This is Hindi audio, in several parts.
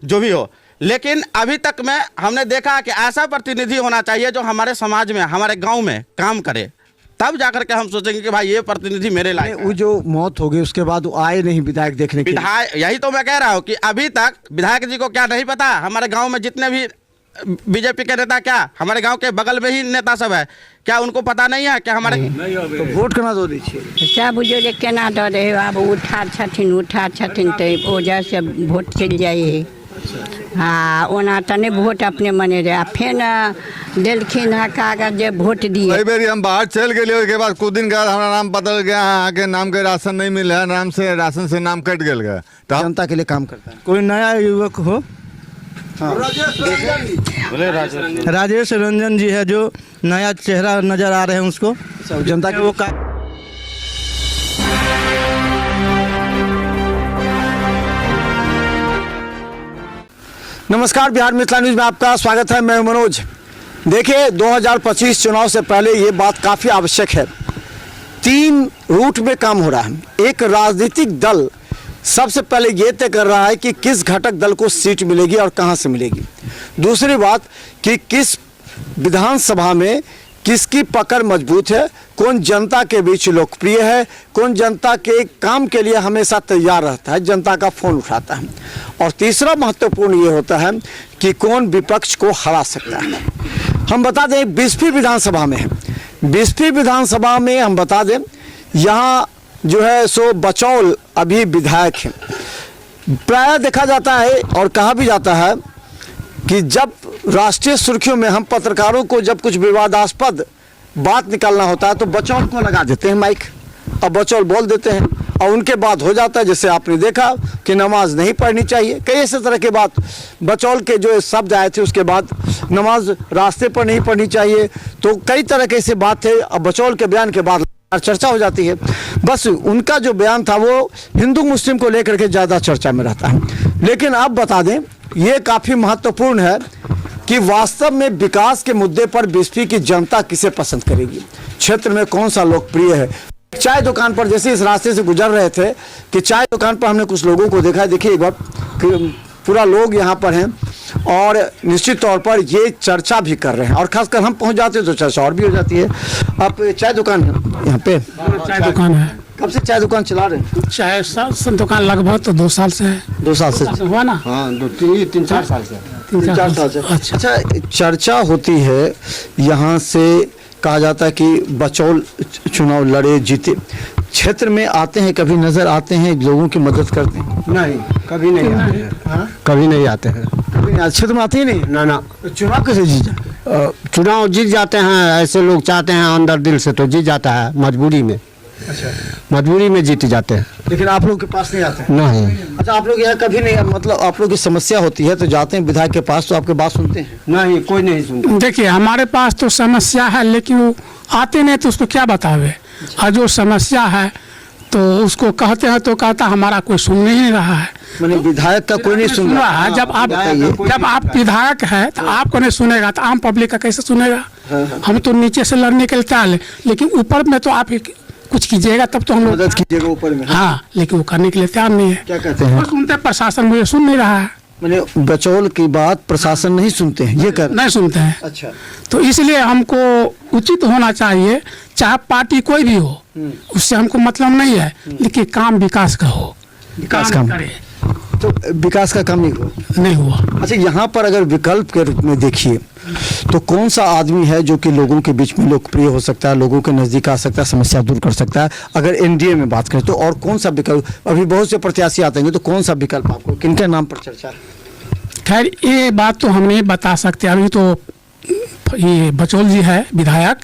जो भी हो, लेकिन अभी तक में हमने देखा कि ऐसा प्रतिनिधि होना चाहिए जो हमारे समाज में, हमारे गांव में काम करे, तब जाकर के हम सोचेंगे कि भाई ये प्रतिनिधि मेरे लायक है। वो जो मौत हो गई उसके बाद वो आए नहीं विधायक देखने के लिए। विधायक, यही तो मैं कह रहा हूँ कि अभी तक विधायक जी को क्या नहीं पता, हमारे गांव में जितने भी बीजेपी के नेता, क्या हमारे गांव के बगल में ही नेता सब है, क्या उनको पता नहीं है कि हमारे तो वोट केना दो दै छियै? सब बुझियो जे केना दऽ दे, आब उठार छथिन तऽ ओजह से वोट चलि जाइ है। हाँ, ओना तऽ नहीं वोट अपने मने रहे, फेन देलखिन है कागज जे वोट दिए। कई बार हम बाहर चल गए, उसके बाद कुछ दिन के बाद हमारा नाम बदल गया, आके नाम के राशन नहीं मिला, नाम से राशन से नाम कट गया। तो जनता के लिए काम करता है। कोई नया युवक हो? हाँ। राजेश रंजन जी है, जो नया चेहरा नजर आ रहे हैं उसको जनता के वो नमस्कार, बिहार मिथिला न्यूज में आपका स्वागत है। मैं मनोज। देखिए, 2025 चुनाव से पहले ये बात काफ़ी आवश्यक है। 3 रूट में काम हो रहा है। एक राजनीतिक दल सबसे पहले ये तय कर रहा है कि किस घटक दल को सीट मिलेगी और कहां से मिलेगी। दूसरी बात कि किस विधानसभा में किसकी पकड़ मजबूत है, कौन जनता के बीच लोकप्रिय है, कौन जनता के काम के लिए हमेशा तैयार रहता है, जनता का फ़ोन उठाता है। और तीसरा महत्वपूर्ण ये होता है कि कौन विपक्ष को हरा सकता है। हम बता दें 20वीं विधानसभा में है। 20वीं विधानसभा में हम बता दें यहाँ जो है सो बचौल अभी विधायक है। प्रायः देखा जाता है और कहा भी जाता है कि जब राष्ट्रीय सुर्खियों में हम पत्रकारों को जब कुछ विवादास्पद बात निकालना होता है तो बचौल को लगा देते हैं माइक, और बचौल बोल देते हैं और उनके बाद हो जाता है। जैसे आपने देखा कि नमाज नहीं पढ़नी चाहिए, कई ऐसे तरह के बात बचौल के जो शब्द आए थे, उसके बाद नमाज रास्ते पर नहीं पढ़नी चाहिए, तो कई तरह के ऐसे बात थे। अब बचौल के बयान के बाद चर्चा हो जाती है। बस उनका जो बयान था वो हिंदू मुस्लिम को लेकर के ज़्यादा चर्चा में रहता है। लेकिन अब बता दें, ये काफ़ी महत्वपूर्ण है कि वास्तव में विकास के मुद्दे पर 20वीं की जनता किसे पसंद करेगी, क्षेत्र में कौन सा लोकप्रिय है। चाय दुकान पर जैसे इस रास्ते से गुजर रहे थे कि चाय दुकान पर हमने कुछ लोगों को देखा। देखिए एक बार पूरा लोग यहाँ पर हैं और निश्चित तौर पर ये चर्चा भी कर रहे हैं, और खासकर हम पहुँच जाते हैं तो चर्चा और भी हो जाती है। आप चाय दुकान है यहाँ पे? चाय दुकान है। कब से चाय दुकान चला रहे हैं? चाय दुकान लगभग तो 2 साल से है। 2 साल से हुआ ना? हाँ, 3-4 साल से। 3-4 साल से। अच्छा, चर्चा होती है यहाँ से, कहा जाता है कि बचौल चुनाव लड़े जीते, क्षेत्र में आते हैं, कभी नजर आते हैं, लोगों की मदद करते हैं? नहीं, कभी नहीं आते हैं। कभी नहीं आते हैं। कभी नहीं, क्षेत्र में आते ही नहीं? ना। तो चुनाव कैसे जीता? चुनाव जीत जाते हैं, ऐसे लोग चाहते हैं अंदर दिल से तो जीत जाता है, मजबूरी में। अच्छा, मजबूरी में जीत जाते हैं। लेकिन आप लोग के पास नहीं आते हैं? नहीं। अच्छा, आप लोग यहाँ कभी नहीं, मतलब आप लोग की समस्या होती है तो जाते हैं विधायक के पास, तो आपके बात सुनते हैं? नहीं, कोई नहीं सुनता। देखिए हमारे पास तो समस्या है, लेकिन वो आते नहीं तो उसको क्या बतावे। और जो समस्या है तो उसको कहते हैं तो कहता हमारा कोई सुन नहीं रहा है। मैंने विधायक का कोई नहीं सुन रहा है। जब आप विधायक है तो आपको नहीं सुनेगा तो आम पब्लिक का कैसे सुनेगा। हम तो नीचे से लड़ने के लिए तैयार, लेकिन ऊपर में तो आप कुछ कीजिएगा तब तो हम लोग मदद कीजिएगा ऊपर में। हाँ, लेकिन वो करने के लिए तैयार नहीं है। क्या कहते हैं? सुनते प्रशासन मुझे सुन नहीं रहा है। मैंने बचौल की बात प्रशासन नहीं सुनते हैं, ये कर नहीं सुनते हैं। अच्छा, तो इसलिए हमको उचित होना चाहिए, चाहे पार्टी कोई भी हो, उससे हमको मतलब नहीं है, लेकिन काम विकास का हो। विकास काम करे। तो विकास का काम नहीं हुआ। अच्छा, यहाँ पर अगर विकल्प के रूप में देखिए तो कौन सा आदमी है जो कि लोगों के बीच में लोकप्रिय हो सकता है, लोगों के नज़दीक आ सकता है, समस्या दूर कर सकता है? अगर एनडीए में बात करें तो और कौन सा विकल्प? अभी बहुत से प्रत्याशी आते हैं, तो कौन सा विकल्प आपको, किनके नाम पर चर्चा है? खैर ये बात तो हम नहीं बता सकते, अभी तो ये बचौल जी है विधायक,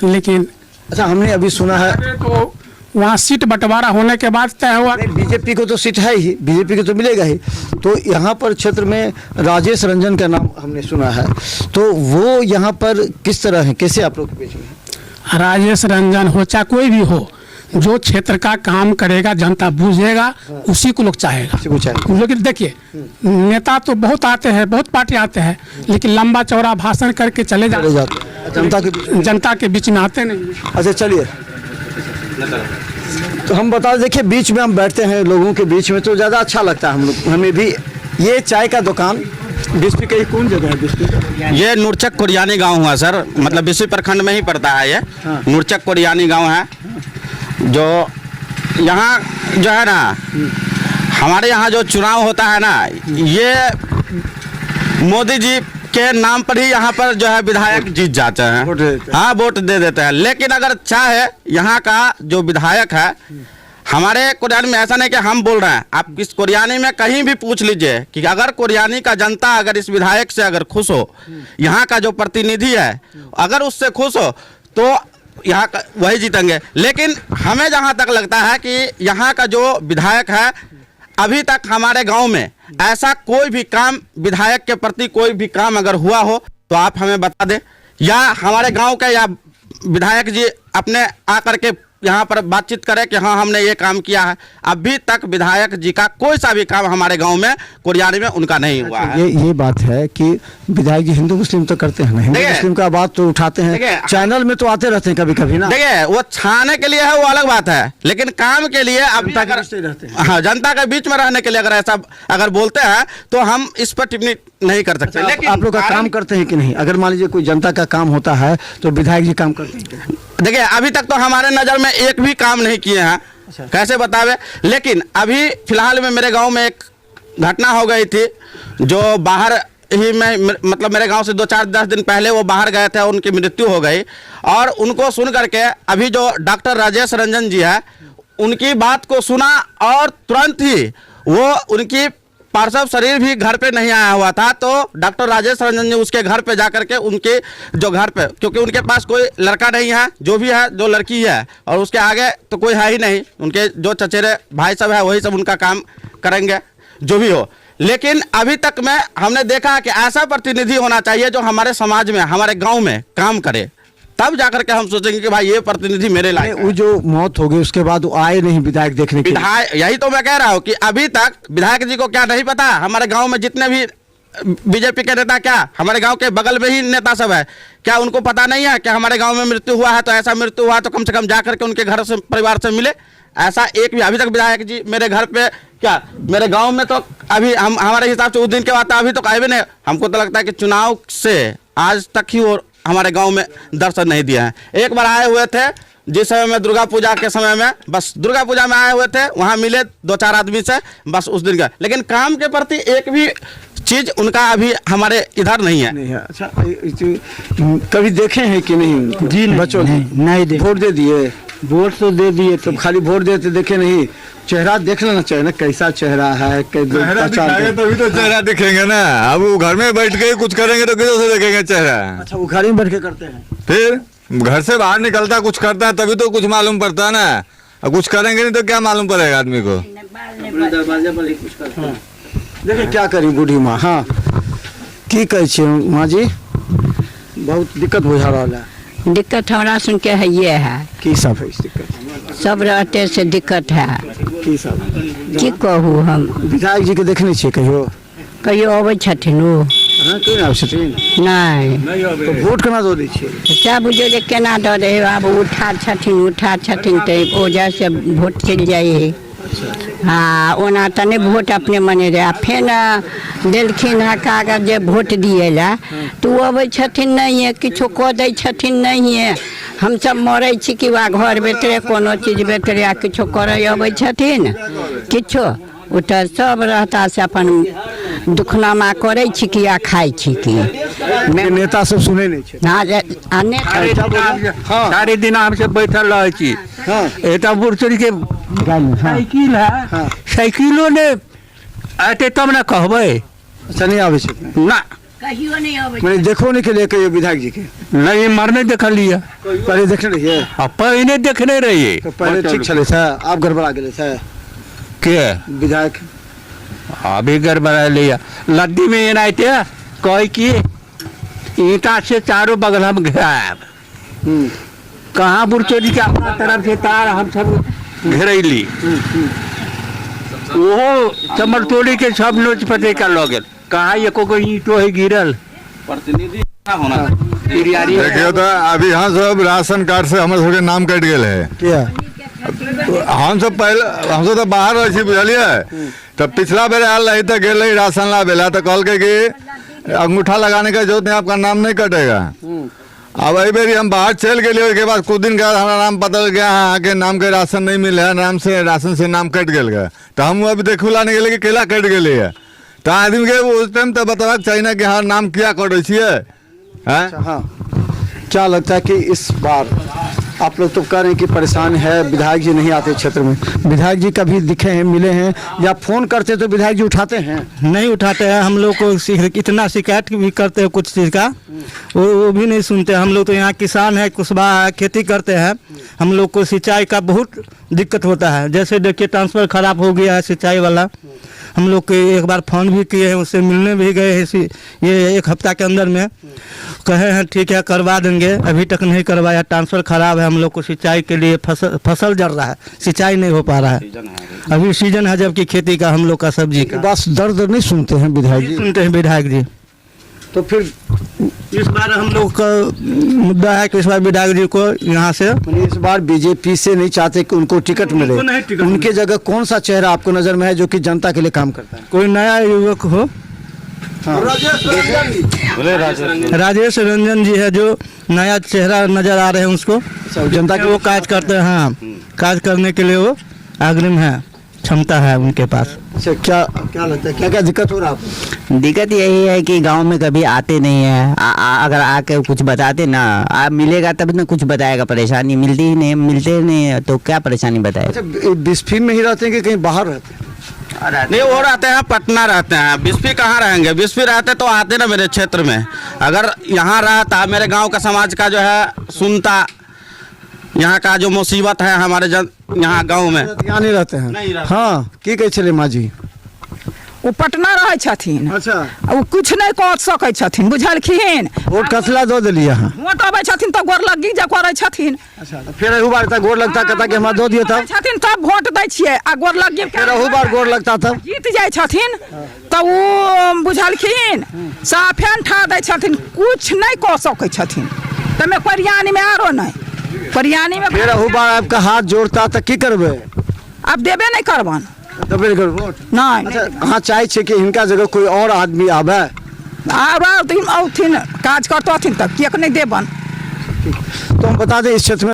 लेकिन अच्छा, हमने अभी सुना है तो वहाँ सीट बंटवारा होने के बाद तय हुआ। बीजेपी को तो सीट है ही, बीजेपी को तो मिलेगा ही। तो यहाँ पर क्षेत्र में राजेश रंजन का नाम हमने सुना है, तो वो यहाँ पर किस तरह है, कैसे आप लोग के बीच में? राजेश रंजन हो चाहे कोई भी हो, जो क्षेत्र का काम करेगा जनता बूझेगा, उसी को लोग चाहेगा। लेकिन देखिए नेता तो बहुत आते हैं, बहुत पार्टी आते हैं, लेकिन लंबा चौड़ा भाषण करके चले जाते हैं, जनता के बीच में आते नहीं। अच्छा, चलिए तो हम बता, देखिए बीच में हम बैठते हैं लोगों के बीच में तो ज़्यादा अच्छा लगता है, हमें भी ये चाय का दुकान डिस्ट्रिक्ट की कौन जगह है डिस्ट्रिक्ट? ये नूरचक कोरियानी गांव हुआ सर, मतलब बिस्वी प्रखंड में ही पड़ता है ये। हाँ। नूरचक कोरियानी गांव है, जो यहाँ जो है ना, हमारे यहाँ जो चुनाव होता है ना, ये मोदी जी के नाम पर ही यहाँ पर जो है विधायक जीत जाते हैं। वोट दे देते हैं। हाँ, वोट दे देते हैं। लेकिन अगर चाहे यहाँ का जो विधायक है, हमारे कोरियानी में ऐसा नहीं कि हम बोल रहे हैं, आप किस कोरियानी में कहीं भी पूछ लीजिए कि अगर कोरियानी का जनता अगर इस विधायक से अगर खुश हो, यहाँ का जो प्रतिनिधि है अगर उससे खुश हो, तो यहाँ का वही जीतेंगे। लेकिन हमें जहाँ तक लगता है कि यहाँ का जो विधायक है, अभी तक हमारे गांव में ऐसा कोई भी काम विधायक के प्रति कोई भी काम अगर हुआ हो तो आप हमें बता दें, या हमारे गांव के या विधायक जी अपने आकर के यहाँ पर बातचीत करें कि हाँ हमने ये काम किया है। अभी तक विधायक जी का कोई सा भी काम हमारे गांव में कोरियानी में उनका नहीं हुआ है। ये बात है कि विधायक जी हिंदू मुस्लिम तो करते हैं ना, हिंदू देखिए, मुस्लिम का बात तो उठाते देखिए, हैं, चैनल में तो आते रहते हैं कभी कभी ना। देखिए, वो छाने के लिए है वो अलग बात है, लेकिन काम के लिए अभी जनता के अगर बीच में रहते हैं। हाँ, जनता के बीच में रहने के लिए अगर ऐसा अगर बोलते हैं तो हम इस पर टिप्पणी नहीं कर सकते। लेकिन आप लोग का काम करते हैं कि नहीं? अगर मान लीजिए कोई जनता का काम होता है तो विधायक जी काम करते हैं कि नहीं? देखिए, अभी तक तो हमारे नज़र में एक भी काम नहीं किए हैं, कैसे बतावे। लेकिन अभी फिलहाल में मेरे गांव में एक घटना हो गई थी, जो बाहर ही में मतलब मेरे गांव से 2-4-10 दिन पहले वो बाहर गए थे, उनकी मृत्यु हो गई। और उनको सुन करके अभी जो डॉक्टर राजेश रंजन जी है, उनकी बात को सुना और तुरंत ही वो उनकी पार्थिव शरीर भी घर पे नहीं आया हुआ था, तो डॉक्टर राजेश रंजन जी उसके घर पे जाकर के उनके जो घर पे, क्योंकि उनके पास कोई लड़का नहीं है, जो भी है जो लड़की है, और उसके आगे तो कोई है ही नहीं, उनके जो चचेरे भाई सब है वही सब उनका काम करेंगे जो भी हो। लेकिन अभी तक में हमने देखा कि ऐसा प्रतिनिधि होना चाहिए जो हमारे समाज में हमारे गाँव में काम करे, तब जाकर के हम सोचेंगे कि भाई ये प्रतिनिधि मेरे लायक है। वो जो मौत हो गई उसके बाद वो आए नहीं विधायक देखने के लिए। विधायक, यही तो मैं कह रहा हूँ कि अभी तक विधायक जी को क्या नहीं पता, हमारे गांव में जितने भी बीजेपी के नेता, क्या हमारे गांव के बगल में ही नेता सब है, क्या उनको पता नहीं है कि हमारे गांव में मृत्यु हुआ है, तो ऐसा मृत्यु हुआ तो कम से कम जाकर के उनके घर से परिवार से मिले। ऐसा एक भी अभी तक विधायक जी मेरे घर पे, क्या मेरे गांव में तो अभी हम हमारे हिसाब से उस दिन के बाद अभी तक आए भी नहीं। हमको तो लगता है कि चुनाव से आज तक ही वो हमारे गांव में दर्शन नहीं दिया है। एक बार आए हुए थे जिस समय में दुर्गा पूजा के समय में, बस दुर्गा पूजा में आए हुए थे, वहाँ मिले 2-4 आदमी से, बस उस दिन का। लेकिन काम के प्रति एक भी चीज उनका अभी हमारे इधर नहीं है। नहीं है। अच्छा, कभी देखे हैं कि नहीं? जी नहीं, बच्चों ने नहीं वोट दे दिए? वोट तो दे दिए तो खाली वोट देते देखे नहीं, चेहरा देख लेना चाहिए ना, कैसा चेहरा है, चेहरा दिखाएंगे तभी तो चेहरा दिखेंगे ना। अब वो घर में बैठ के कुछ करेंगे तो किधर से देखेंगे चेहरा? अच्छा, वो घर में बैठ के करते हैं, फिर घर से बाहर निकलता कुछ करता है तभी तो कुछ मालूम पड़ता है ना। और कुछ करेंगे नहीं तो क्या मालूम पड़ेगा आदमी को? दरवाजे पर ही कुछ करते हैं। देखिए क्या करी बूढ़ी माँ। हाँ, की कहे छे माँ जी, बहुत दिक्कत बुझा रहा है। दिक्कत हमरा सुन के है ये है, की सब है इस दिक्कत? सब रहते से दिक्कत है, की सब? की कहूँ हम। विधायक जी के देखने छियै कहियो? कहियो अबै छथिन ओ? हाँ, क्यों नहीं आबै छथिन? नहीं, तो वोट केना दऽ दै छियै? क्या बुझे जे केना दऽ दे, आब उठार छथिन तऽ ओजह से वोट चलि जाइ है। हाँ, ओना तऽ नहि वोट अपने मने रहे, आ फेन देलखिन है कागज जे वोट दिए ला, तऽ ओ अबै छथिन नहीं, किछो कऽ दै छथिन नहीं। हमसब मरै छी कि वा घर बेतरे कोनो चीज बेतरे आ किछो करे अबै छथिन किछो, ओ तऽ सब रहता से अपन दुखनामा करै छी कि आ खाइ छी कि। नेता सब सुनै नहीं छै। हाँ, आ नेता सारे दिन हमसे बैठल रहे छी। हाँ, एटा बुढ़चोरी के साइकिल है, हाँ। साइकिलो ने आते तब ना कहबै अच्छा नहीं आबै छै ना, कहियो नहीं अबै। मैंने देखो नहीं के लिए कहियो विधायक जी के? नहीं मरने देखल लिया, पहले देखने रहिए? पहले देखने रहिए। तो पहले ठीक चले था, आप गड़बड़ा गेले थे के विधायक? अभी गड़बड़ा लिया। लद्दी में एनाते कहे कि ईटा से चारों बगल हम घेराब, कहाँ बुढ़चोरी के अपना तरफ से तार हम सब घेरैली, वो चमरतोड़ी के सब नोच पते कर लो गेल, कहाँ एको को ईंटो है गिरल। प्रतिनिधि होना देखियो तो अभी यहाँ सब राशन कार्ड से हमारे सबके नाम कट गए है। क्या? हम सब तो बाहर रहे बुझलिए तो पिछला बेर आयल रही तो गेल रही राशन ला बेला तो कहल के कि अंगूठा लगाने का जरूरत नहीं, आपका नाम नहीं कटेगा। अब अभी बेरी हम बाहर चल गए, उसके बाद कुछ दिन के बाद हमारा नाम बदल गया, हाँ के नाम के राशन नहीं मिले है, राशन से नाम कट गया। तो हम अभी देखू लाने के लिए कि केला कट गए है, तो आदमी के उस टाइम तो बताना चाहिए ना कि हाँ नाम क्या कटे छिए। हाँ, क्या लगता है कि इस बार आप लोग तो कह रहे हैं कि परेशान है, विधायक जी नहीं आते क्षेत्र में, विधायक जी कभी दिखे हैं, मिले हैं या फोन करते तो विधायक जी उठाते हैं? नहीं उठाते हैं। हम लोग को इतना शिकायत भी करते हैं कुछ चीज़ का, वो भी नहीं सुनते। हम लोग तो यहाँ किसान है, कुशबा है, खेती करते हैं। हम लोग को सिंचाई का बहुत दिक्कत होता है। जैसे देखिए ट्रांसफर खराब हो गया है सिंचाई वाला, हम लोग के एक बार फ़ोन भी किए हैं, उससे मिलने भी गए हैं ये एक हफ्ता के अंदर में, कहे हैं ठीक है करवा देंगे, अभी तक नहीं करवाया। ट्रांसफर खराब है, हम लोग को सिंचाई के लिए फसल जड़ रहा है, सिंचाई नहीं हो पा रहा है। अभी सीजन है जबकि खेती का, हम लोग का सब्जी का। बस दर्द नहीं सुनते हैं विधायक जी? सुनते हैं विधायक जी। तो फिर इस बार हम लोग का मुद्दा है कि इस बार विधायक जी को यहाँ से इस बार बीजेपी से नहीं चाहते कि उनको टिकट मिले, उनके जगह कौन सा चेहरा आपको नजर में है जो कि जनता के लिए काम करता है? कोई नया युवक हो। हाँ। राजेश रंजन जी है जो नया चेहरा नजर आ रहे हैं उसको, जनता के वो काज करते हैं। हाँ, काज करने के लिए वो अग्रिम है, क्षमता है उनके पास। अच्छा, क्या लगता है, क्या क्या दिक्कत हो रहा है आपको? दिक्कत यही है कि गांव में कभी आते नहीं है। अगर आके कुछ बताते ना, आप मिलेगा तब ना कुछ बताएगा, परेशानी मिलती ही नहीं, मिलते नहीं है तो क्या परेशानी बताए। अच्छा, बिस्फी में ही रहते हैं कि कहीं बाहर रहते हैं? नहीं, वो रहते हैं पटना रहते हैं, बिस्फी कहाँ रहेंगे? बिस्फी रहते तो आते ना मेरे क्षेत्र में। अगर यहाँ रहता, मेरे गांव का समाज का जो है सुनता, यहाँ का जो मुसीबत है हमारे यहाँ गांव में। यहाँ नहीं रहते हैं? नहीं रहते। हाँ, की कहे चले माँ जी? वो पटना रहे छथिन। अच्छा, वो कुछ नहीं कह सकै छथिन, बुझलखिन। वोट कसला दो दिलिए हाँ। वोट अबै छथिन तो गोर लगी जे करै छथिन। अच्छा, तो फिर अहू बार गोर लगता कहता कि हमरा दो दिए तब छथिन तब वोट दै छियै, आ गोर लगी फिर अहू बार गोर लगता तब जीत जाइ छथिन तो वो बुझलखिन साफेन ठा दै छथिन, कुछ नहीं कह सकै छथिन। तमे परियानी में आरो नहीं, परियानी में फिर अहू बार आपका हाथ जोड़ता तो की करबे? अब देबे नहीं करबन तो फिर वोट नहीं। अच्छा, हाँ चाहे छे कि इनका जगह कोई और आदमी आवे, आथिन काज करतथिन तब किएक नहीं देबन। तो हम बता दें इस क्षेत्र में